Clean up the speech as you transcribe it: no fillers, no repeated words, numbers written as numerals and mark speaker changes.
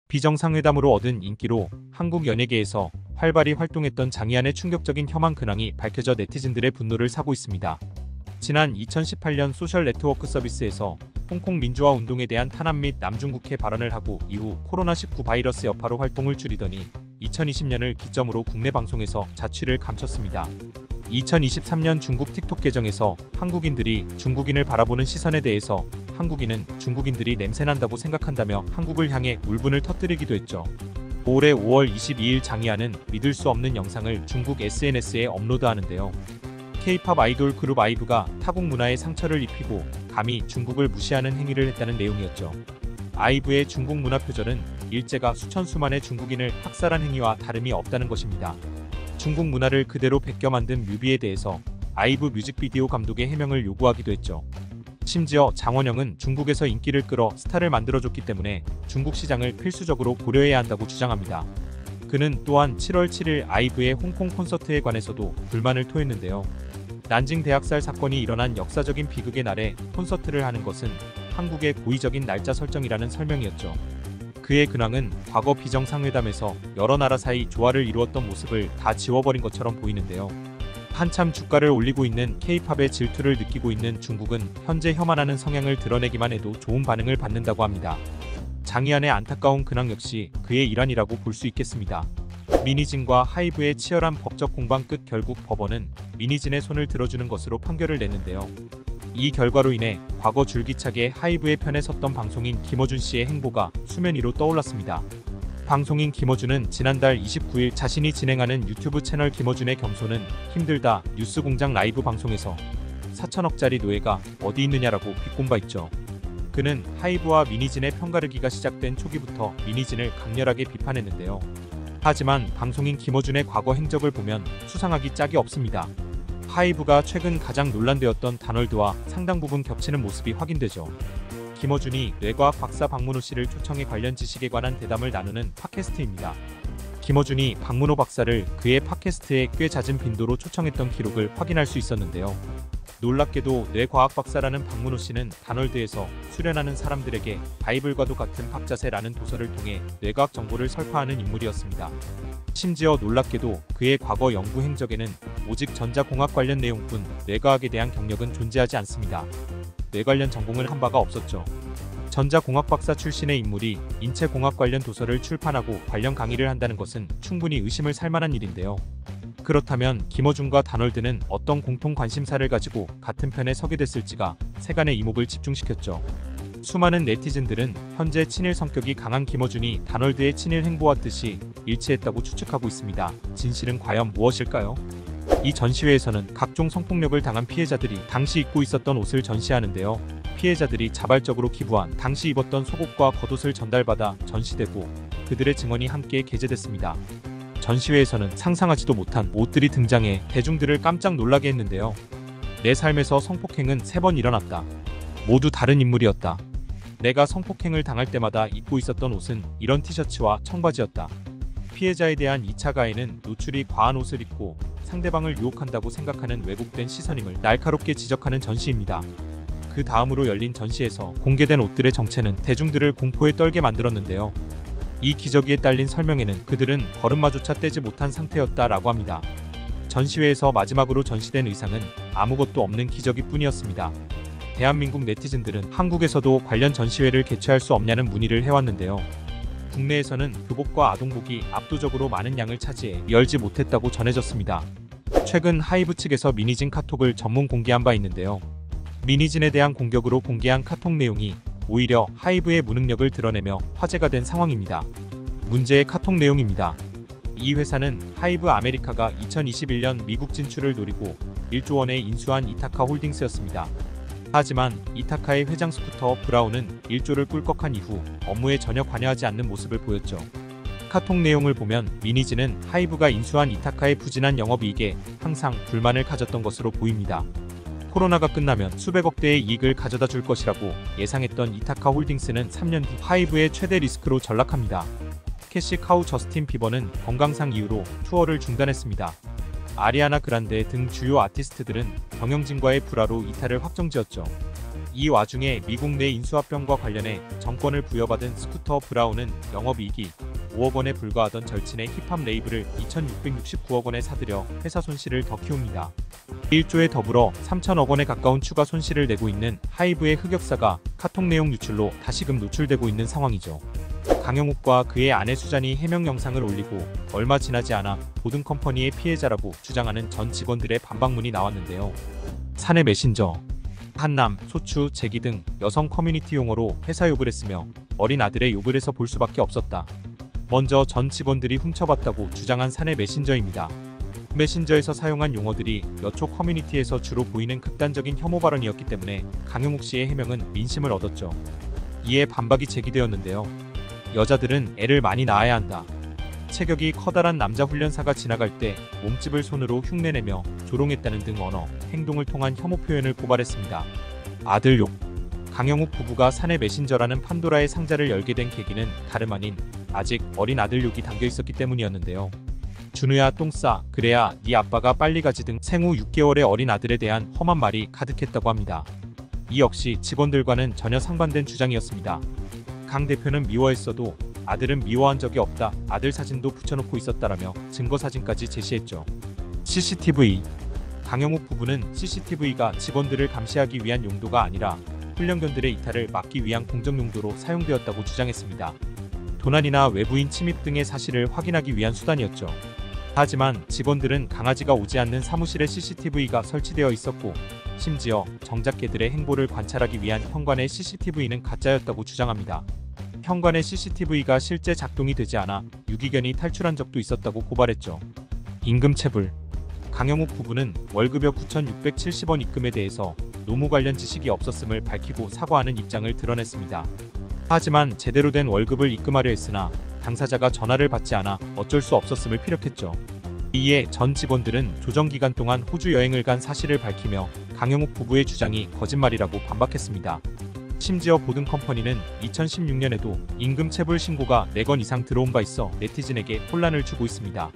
Speaker 1: 비정상회담으로 얻은 인기로 한국 연예계에서 활발히 활동했던 장이안의 충격적인 혐한 근황이 밝혀져 네티즌들의 분노를 사고 있습니다. 지난 2018년 소셜 네트워크 서비스에서 홍콩 민주화 운동에 대한 탄압 및 남중국해 발언을 하고 이후 코로나19 바이러스 여파로 활동을 줄이더니 2020년을 기점으로 국내 방송에서 자취를 감췄습니다. 2023년 중국 틱톡 계정에서 한국인들이 중국인을 바라보는 시선에 대해서 한국인은 중국인들이 냄새난다고 생각한다며 한국을 향해 울분을 터뜨리기도 했죠. 올해 5월 22일 장이안은 믿을 수 없는 영상을 중국 SNS에 업로드하는데요. K-팝 아이돌 그룹 아이브가 타국 문화에 상처를 입히고 감히 중국을 무시하는 행위를 했다는 내용이었죠. 아이브의 중국 문화 표절은 일제가 수천 수만의 중국인을 학살한 행위와 다름이 없다는 것입니다. 중국 문화를 그대로 베껴 만든 뮤비에 대해서 아이브 뮤직비디오 감독의 해명을 요구하기도 했죠. 심지어 장원영은 중국에서 인기를 끌어 스타를 만들어줬기 때문에 중국 시장을 필수적으로 고려해야 한다고 주장합니다. 그는 또한 7월 7일 아이브의 홍콩 콘서트에 관해서도 불만을 토했는데요. 난징 대학살 사건이 일어난 역사적인 비극의 날에 콘서트를 하는 것은 한국의 고의적인 날짜 설정이라는 설명이었죠. 그의 근황은 과거 비정상회담에서 여러 나라 사이 조화를 이루었던 모습을 다 지워버린 것처럼 보이는데요. 한참 주가를 올리고 있는 K-팝의 질투를 느끼고 있는 중국은 현재 혐한하는 성향을 드러내기만 해도 좋은 반응을 받는다고 합니다. 장이안의 안타까운 근황 역시 그의 일환이라고 볼 수 있겠습니다. 미니진과 하이브의 치열한 법적 공방 끝 결국 법원은 미니진의 손을 들어주는 것으로 판결을 냈는데요. 이 결과로 인해 과거 줄기차게 하이브의 편에 섰던 방송인 김어준 씨의 행보가 수면 위로 떠올랐습니다. 방송인 김어준은 지난달 29일 자신이 진행하는 유튜브 채널 김어준의 겸손은 힘들다 뉴스공장 라이브 방송에서 4천억짜리 노예가 어디 있느냐라고 비꼰 바 있죠. 그는 하이브와 미니진의 편가르기가 시작된 초기부터 미니진을 강렬하게 비판했는데요. 하지만 방송인 김어준의 과거 행적을 보면 수상하기 짝이 없습니다. 하이브가 최근 가장 논란되었던 다널드와 상당 부분 겹치는 모습이 확인되죠. 김어준이 뇌과학 박사 박문호 씨를 초청해 관련 지식에 관한 대담을 나누는 팟캐스트입니다. 김어준이 박문호 박사를 그의 팟캐스트에 꽤 잦은 빈도로 초청했던 기록을 확인할 수 있었는데요. 놀랍게도 뇌과학 박사라는 박문호 씨는 다널드에서 수련하는 사람들에게 바이블과도 같은 박자세라는 도서를 통해 뇌과학 정보를 설파하는 인물이었습니다. 심지어 놀랍게도 그의 과거 연구 행적에는 오직 전자공학 관련 내용뿐 뇌과학에 대한 경력은 존재하지 않습니다. 뇌 관련 전공을 한 바가 없었죠. 전자공학 박사 출신의 인물이 인체공학 관련 도서를 출판하고 관련 강의를 한다는 것은 충분히 의심을 살 만한 일인데요. 그렇다면 김어준과 다널드는 어떤 공통 관심사를 가지고 같은 편에 서게 됐을지가 세간의 이목을 집중시켰죠. 수많은 네티즌들은 현재 친일 성격이 강한 김어준이 다널드의 친일 행보와 뜻이 일치했다고 추측하고 있습니다. 진실은 과연 무엇일까요? 이 전시회에서는 각종 성폭력을 당한 피해자들이 당시 입고 있었던 옷을 전시하는데요. 피해자들이 자발적으로 기부한 당시 입었던 속옷과 겉옷을 전달받아 전시되고 그들의 증언이 함께 게재됐습니다. 전시회에서는 상상하지도 못한 옷들이 등장해 대중들을 깜짝 놀라게 했는데요. 내 삶에서 성폭행은 3번 일어났다. 모두 다른 인물이었다. 내가 성폭행을 당할 때마다 입고 있었던 옷은 이런 티셔츠와 청바지였다. 피해자에 대한 2차 가해는 노출이 과한 옷을 입고 상대방을 유혹한다고 생각하는 왜곡된 시선임을 날카롭게 지적하는 전시입니다. 그 다음으로 열린 전시에서 공개된 옷들의 정체는 대중들을 공포에 떨게 만들었는데요. 이 기저귀에 딸린 설명에는 그들은 걸음마조차 떼지 못한 상태였다라고 합니다. 전시회에서 마지막으로 전시된 의상은 아무것도 없는 기저귀뿐이었습니다. 대한민국 네티즌들은 한국에서도 관련 전시회를 개최할 수 없냐는 문의를 해왔는데요. 국내에서는 교복과 아동복이 압도적으로 많은 양을 차지해 열지 못했다고 전해졌습니다. 최근 하이브 측에서 미니진 카톡을 전문 공개한 바 있는데요. 미니진에 대한 공격으로 공개한 카톡 내용이 오히려 하이브의 무능력을 드러내며 화제가 된 상황입니다. 문제의 카톡 내용입니다. 이 회사는 하이브 아메리카가 2021년 미국 진출을 노리고 1조 원에 인수한 이타카 홀딩스였습니다. 하지만 이타카의 회장 스쿠터 브라운은 1조를 꿀꺽한 이후 업무에 전혀 관여하지 않는 모습을 보였죠. 카톡 내용을 보면 미니진은 하이브가 인수한 이타카의 부진한 영업이익에 항상 불만을 가졌던 것으로 보입니다. 코로나가 끝나면 수백억 대의 이익을 가져다 줄 것이라고 예상했던 이타카 홀딩스는 3년 뒤 하이브의 최대 리스크로 전락합니다. 캐시 카우 저스틴 비버는 건강상 이유로 투어를 중단했습니다. 아리아나 그란데 등 주요 아티스트들은 경영진과의 불화로 이탈을 확정지었죠. 이 와중에 미국 내 인수합병과 관련해 정권을 부여받은 스쿠터 브라운은 영업이익이 5억 원에 불과하던 절친의 힙합 레이블을 2,669억 원에 사들여 회사 손실을 더 키웁니다. 1조에 더불어 3천억 원에 가까운 추가 손실을 내고 있는 하이브의 흑역사가 카톡 내용 유출로 다시금 노출되고 있는 상황이죠. 강영욱과 그의 아내 수잔이 해명 영상을 올리고 얼마 지나지 않아 보등컴퍼니의 피해자라고 주장하는 전 직원들의 반박문이 나왔는데요. 사내 메신저, 한남, 소추, 제기 등 여성 커뮤니티 용어로 회사 욕을 했으며 어린 아들의 욕을 해서 볼 수밖에 없었다. 먼저 전 직원들이 훔쳐봤다고 주장한 사내 메신저입니다. 메신저에서 사용한 용어들이 여초 커뮤니티에서 주로 보이는 극단적인 혐오 발언이었기 때문에 강영욱 씨의 해명은 민심을 얻었죠. 이에 반박이 제기되었는데요. 여자들은 애를 많이 낳아야 한다. 체격이 커다란 남자 훈련사가 지나갈 때 몸집을 손으로 흉내내며 조롱했다는 등 언어, 행동을 통한 혐오 표현을 고발했습니다. 아들 욕. 강영욱 부부가 사내 메신저라는 판도라의 상자를 열게 된 계기는 다름 아닌 아직 어린 아들 욕이 담겨 있었기 때문이었는데요. 준우야 똥 싸, 그래야 네 아빠가 빨리 가지 등 생후 6개월의 어린 아들에 대한 험한 말이 가득했다고 합니다. 이 역시 직원들과는 전혀 상반된 주장이었습니다. 강 대표는 미워했어도 아들은 미워한 적이 없다. 아들 사진도 붙여놓고 있었다라며 증거 사진까지 제시했죠. CCTV. 강영욱 부부는 CCTV가 직원들을 감시하기 위한 용도가 아니라 훈련견들의 이탈을 막기 위한 공적 용도로 사용되었다고 주장했습니다. 도난이나 외부인 침입 등의 사실을 확인하기 위한 수단이었죠. 하지만 직원들은 강아지가 오지 않는 사무실에 CCTV가 설치되어 있었고 심지어 정작 개들의 행보를 관찰하기 위한 현관의 CCTV는 가짜였다고 주장합니다. 현관의 CCTV가 실제 작동이 되지 않아 유기견이 탈출한 적도 있었다고 고발했죠. 임금체불. 강영욱 부부는 월급여 9,670원 입금에 대해서 노무 관련 지식이 없었음을 밝히고 사과하는 입장을 드러냈습니다. 하지만 제대로 된 월급을 입금하려 했으나 당사자가 전화를 받지 않아 어쩔 수 없었음을 피력했죠. 이에 전 직원들은 조정 기간 동안 호주 여행을 간 사실을 밝히며 강영욱 부부의 주장이 거짓말이라고 반박했습니다. 심지어 보등컴퍼니는 2016년에도 임금체불 신고가 4건 이상 들어온 바 있어 네티즌에게 혼란을 주고 있습니다.